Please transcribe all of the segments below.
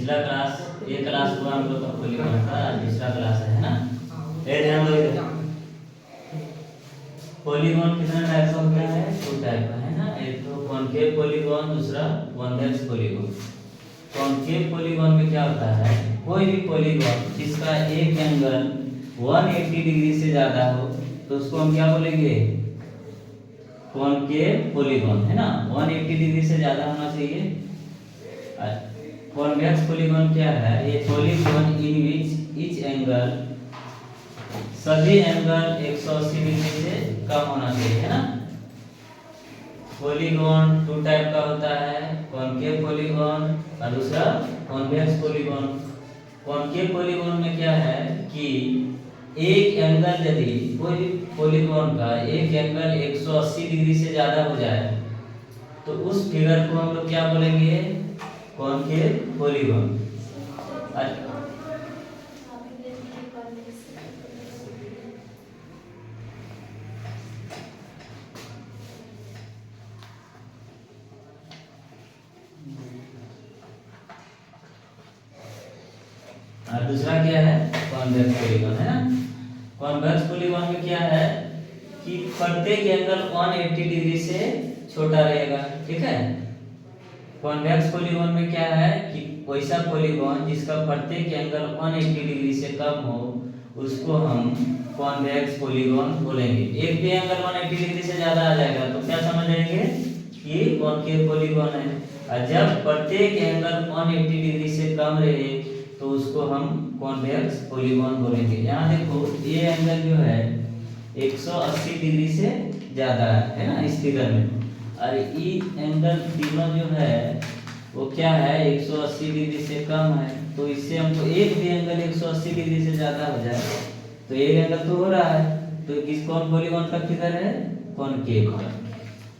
पिछला क्लास ये क्लास हुआ हम लोग का पॉलीगॉन का, दूसरा क्लास है ना। ये ध्यान दो इधर। पॉलीगॉन कितना टाइप का होता है? 2 टाइप का है ना। एक तो कॉनकेव पॉलीगॉन, दूसरा कॉन्वेक्स पॉलीगॉन। कॉनकेव पॉलीगॉन में क्या होता है, कोई भी पॉलीगॉन जिसका एक एंगल 180 डिग्री से ज्यादा हो तो उसको हम क्या बोलेंगे? कॉनकेव पॉलीगॉन, है ना। 180 डिग्री से ज्यादा होना चाहिए। कॉन्वेक्स पॉलीगॉन क्या है? ये polygon in which each angle, सभी एंगल 180 डिग्री से कम होना चाहिए, है ना। पॉलीगॉन 2 टाइप का होता है, कॉनकेव पॉलीगॉन और दूसरा कॉन्वेक्स पॉलीगॉन। कॉनकेव पॉलीगॉन में क्या है कि एक एंगल, यदि कोई भी पॉलीगॉन का एक एंगल 180 डिग्री से ज्यादा हो जाए तो उस फिगर को हम लोग क्या बोलेंगे? Concave polygon. और दूसरा क्या है? कॉन्वेक्स पॉलीगॉन, है ना। कॉन्वेक्स पॉलीगॉन में क्या है कि प्रत्येक एंगल 180 डिग्री से छोटा रहेगा, ठीक है। कॉन्वेक्स पॉलीगॉन में क्या है कि वैसा पॉलीगॉन जिसका प्रत्येक एंगल 180 डिग्री से कम हो उसको हम कॉन्वेक्स पॉलीगॉन बोलेंगे। एक भी एंगल 180 डिग्री से ज्यादा आ जाएगा तो क्या समझ जाएंगे कि कॉनकेव पॉलीगॉन है। और जब प्रत्येक एंगल 180 डिग्री से कम रहे तो उसको हम कॉन्वेक्स पॉलीगॉन बोलेंगे। यहाँ देखो ये एंगल जो है 180 डिग्री से ज्यादा है ना इस फिगर में, और ये एंगल तीनों जो है वो क्या है? 180 डिग्री से कम है। तो इससे हमको एक भी एंगल 180 डिग्री से ज्यादा हो जाए तो एक एंगल तो हो रहा है, तो किस कौन पॉलीगॉन का फिगर है? कॉनकेव का।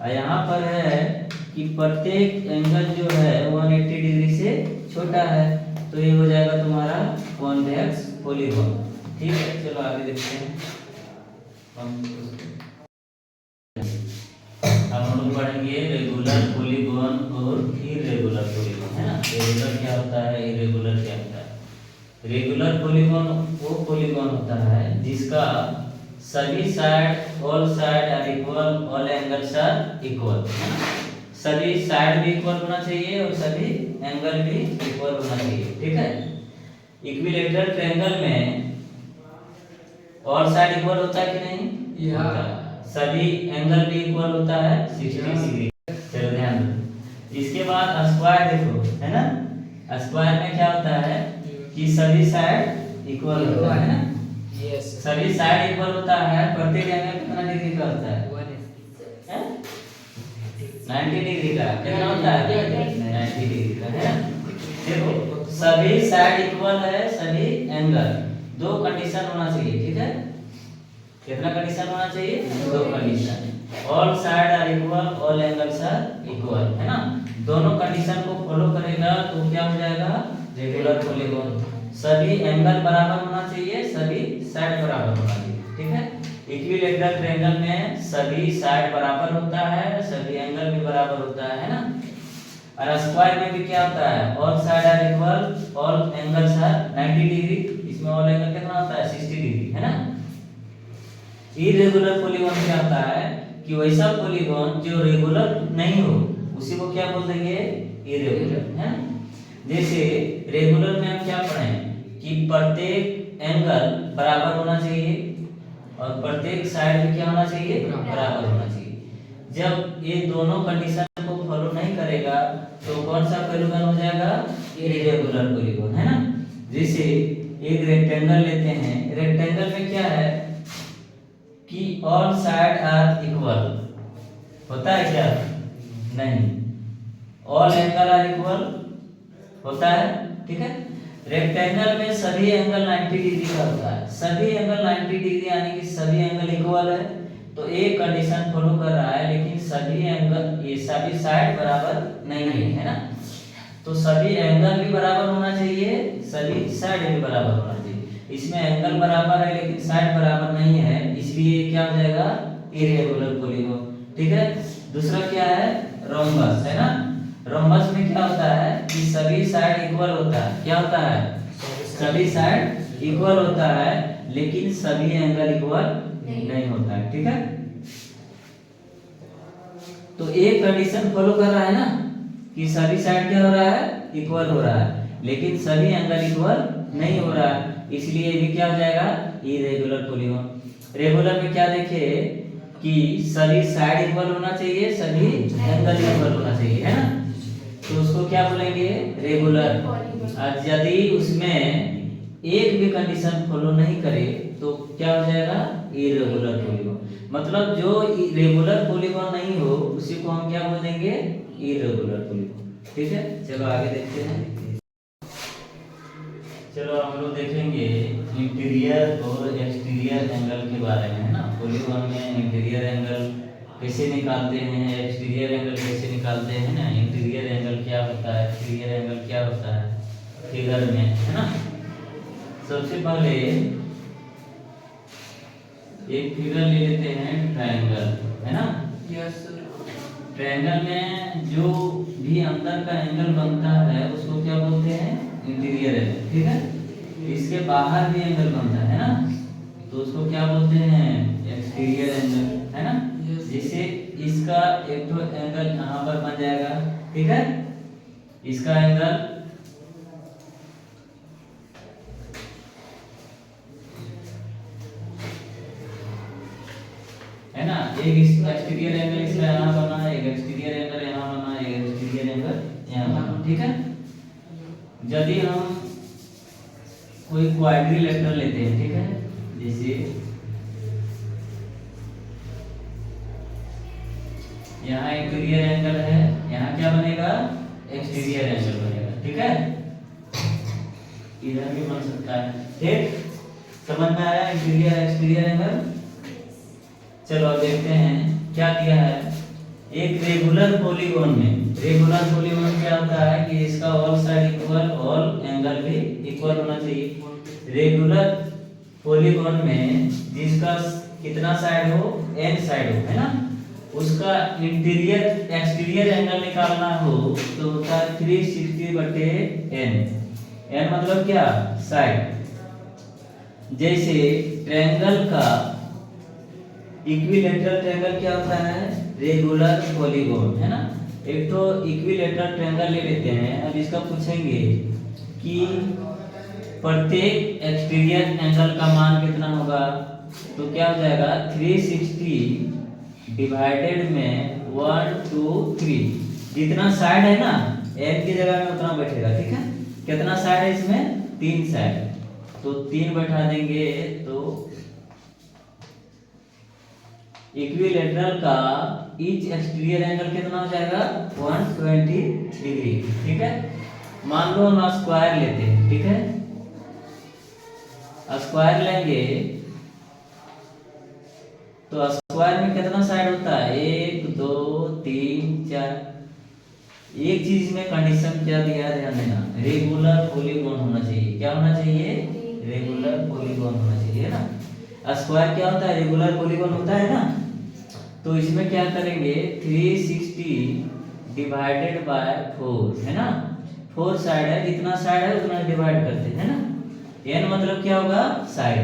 और यहाँ पर है कि प्रत्येक एंगल जो है 180 डिग्री से छोटा है तो ये हो जाएगा तुम्हारा कॉन्वेक्स पॉलीगॉन, ठीक है। चलो आगे देखते हैं। हम लोग पढ़ेंगे रेगुलर पॉलीगॉन और इरेगुलर पॉलीगॉन, है ना। रेगुलर क्या होता है, इरेगुलर क्या होता है? रेगुलर पॉलीगॉन वो पॉलीगॉन होता है जिसका सभी side, all side are equal, all angles are equal, है ना। सभी साइड भी इक्वल होना चाहिए और सभी एंगल भी इक्वल होना चाहिए, ठीक है। इक्विलैटरल ट्रायंगल में ऑल साइड इक्वल होता है कि नहीं? होता है। सभी एंगल भी इक्वल होता है 60 डिग्री। चलो ध्यान दो। इसके बाद स्क्वायर देखो, है ना। स्क्वायर में क्या होता है कि सभी साइड इक्वल होता है ना। यस, सभी साइड इक्वल होता है। प्रत्येक एंगल कितना डिग्री का होता है? 90 डिग्री का। कितना होता है? 90 डिग्री का, है ना। देखो सभी साइड इक्वल है, सभी एंगल, 2 कंडीशन होना चाहिए, ठीक है। कितना कंडीशन होना चाहिए? 2 condition. All side are equal, all angles are equal, है ना। दोनों कंडीशन को फॉलो करेगा तो क्या हो जाएगा? Regular polygon. सभी एंगल बराबर होना चाहिए, सभी साइड बराबर होना चाहिए, ठीक है। इक्विलैटरल ट्रायंगल में सभी साइड बराबर होता है, सभी एंगल भी बराबर होता है ना। और स्क्वायर में भी क्या होता है? All side are equal, all angles are 90 degree. इसमें ऑल एंगल कितना होता है? 60 डिग्री, है ना। इरेगुलर पॉलीगॉन क्या होता है कि वैसा पॉलीगॉन जो रेगुलर नहीं हो उसी को क्या बोल देंगे? इरेगुलर, है ना। जैसे रेगुलर में हम क्या पढ़ें कि प्रत्येक एंगल बराबर होना चाहिए और प्रत्येक साइड में क्या होना चाहिए? बराबर होना चाहिए। जब ये दोनों कंडीशन को फॉलो नहीं करेगा तो कौन सा पॉलीगॉन हो जाएगा? इरेगुलर पॉलीगॉन, है ना। जैसे एक रेक्टेंगल लेते हैं, रेक्टेंगल में क्या है कि ऑल साइड आर इक्वल होता है क्या? नहीं। ऑल एंगल आर इक्वल होता है, ठीक है। रेक्टेंगल में सभी एंगल 90 डिग्री का होता है। सभी एंगल 90 डिग्री यानी कि सभी एंगल इक्वल है तो एक कंडीशन फॉलो कर रहा है, लेकिन सभी एंगल, ये सभी साइड बराबर नहीं है ना। तो सभी एंगल भी बराबर होना चाहिए, सभी साइड भी बराबर होना चाहिए। इसमें एंगल बराबर है लेकिन साइड बराबर नहीं है, इसलिए क्या हो जाएगा? इरेगुलर पॉलीगॉन, ठीक है। दूसरा क्या है? रोम्बस, है ना। रोम्बस में क्या होता है कि सभी साइड इक्वल होता है। क्या होता है? सभी साइड इक्वल होता है, लेकिन सभी एंगल इक्वल नहीं होता है। ठीक है, तो एक कंडीशन फॉलो कर रहा है ना कि सभी साइड क्या हो रहा है, इक्वल हो रहा है, लेकिन सभी एंगल इक्वल नहीं हो रहा है, इसलिए ये भी क्या हो जाएगा, इरेगुलर पॉलीगॉन। रेगुलर में क्या देखे कि सभी साइड इक्वल होना चाहिए, सभी एंगल इक्वल होना चाहिए, है ना, तो उसको क्या बोलेंगे, रेगुलर। और यदि उसमें एक भी कंडीशन फॉलो नहीं करे तो क्या हो जाएगा, इरेगुलर पॉलीगॉन। मतलब जो रेगुलर पॉलीगॉन नहीं हो उसी को हम क्या बोलेंगे, इरेगुलर पॉलीगॉन। ठीक है, चलो आगे देखते हैं। चलो हम लोग देखेंगे इंटीरियर और एक्सटीरियर एंगल के बारे में, है ना। पॉलीगॉन में इंटीरियर एंगल कैसे निकालते हैं, एक्सटीरियर एंगल कैसे निकालते हैं ना। इंटीरियर एंगल क्या होता है, एक्सटीरियर एंगल क्या होता है फिगर में, है ना। सबसे पहले एक फिगर ले लेते हैं, ट्रायंगल, है ना। ट्रायंगल में जो भी अंदर का एंगल बनता है उसको क्या बोलते हैं, इंटीरियर एंगल। ठीक है, इसके बाहर भी एंगल बनता है ना, तो उसको क्या बोलते हैं, एक्सटीरियर एंगल, है ना। जैसे इसका एक तो एंगल यहाँ पर बन जाएगा, ठीक है, इसका एंगल है ना, एक एक्सटीरियर एंगल इसका यहाँ बना है, एक एक्सटीरियर एंगल यहाँ बना, एक एक्सटीरियर एंगल यहाँ बना। ठीक है, यदि हम कोई क्वाड्रिलेटरल लेते हैं, ठीक है, जैसे यहाँ इंटीरियर एंगल है, यहाँ क्या बनेगा, एक्सटीरियर एंगल बनेगा। ठीक है, इधर भी बन सकता है। ठीक, समझ में आया इंटीरियर एक्सटीरियर एंगल। चलो अब देखते हैं क्या दिया है। एक रेगुलर पॉलीगॉन में, रेगुलर पॉलीगॉन क्या होता है कि इसका all side equal, all angle भी इक्वल होना चाहिए। रेगुलर पॉलीगॉन में जिसका कितना साइड हो, n साइड हो, है ना, उसका इंटीरियर एक्सटीरियर एंगल निकालना हो तो होता है 360/n। n मतलब क्या, साइड। जैसे ट्रायंगल का इक्विलैटरल ट्रायंगल क्या होता है, रेगुलर पॉलीगॉन, है ना। एक तो इक्विलैटरल ट्रायंगल ले लेते हैं। अब इसका पूछेंगे कि प्रत्येक एक्सटीरियर एंगल का मान कितना होगा, तो क्या हो जाएगा, 360 डिवाइडेड में 1 2 3, जितना साइड है ना n की जगह में उतना बैठेगा। ठीक है, कितना साइड है इसमें, 3 साइड, तो 3 बैठा देंगे तो इक्विलैटरल का ईच एक्सटीरियर एंगल कितना हो जाएगा, 120 डिग्री। ठीक है, मान लो हम स्क्वायर लेते हैं, ठीक है, स्क्वायर लेंगे तो स्क्वायर में कितना साइड होता है, 1 2 3 4। एक चीज में कंडीशन क्या दिया है, ध्यान देना, रेगुलर पॉलीगॉन होना चाहिए। क्या होना चाहिए, रेगुलर पॉलीगॉन होना चाहिए, है ना। स्क्वायर क्या होता है, रेगुलर पॉलीगॉन होता है ना, तो इसमें क्या करेंगे, 360 डिवाइडेड बाय 4, है ना, 4 साइड है, जितना साइड है उतना डिवाइड करते हैं, है ना। n मतलब क्या होगा, साइड,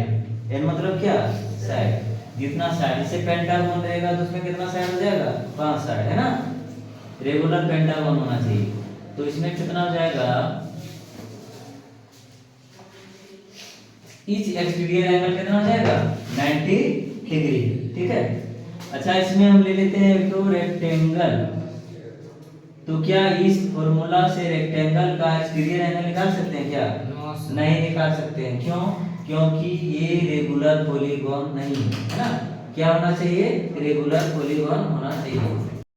n मतलब क्या, साइड, जितना साइड। इसे पेंटागन रहेगा तो उसमें कितना साइड हो जाएगा, 5 साइड, है ना। रेगुलर पेंटागन होना चाहिए, तो इसमें कितना हो जाएगा, ईच एक्सटीरियर एंगल कितना हो जाएगा, 90 डिग्री। ठीक है, अच्छा इसमें हम ले लेते हैं एक तो रेक्टेंगल। तो क्या इस फॉर्मूला से रेक्टेंगल का एक्सटीरियर एंगल निकाल सकते हैं क्या, नहीं निकाल सकते हैं। क्यों, क्योंकि ये रेगुलर पॉलीगॉन नहीं है, है ना। क्या होना चाहिए, रेगुलर पॉलीगॉन होना चाहिए।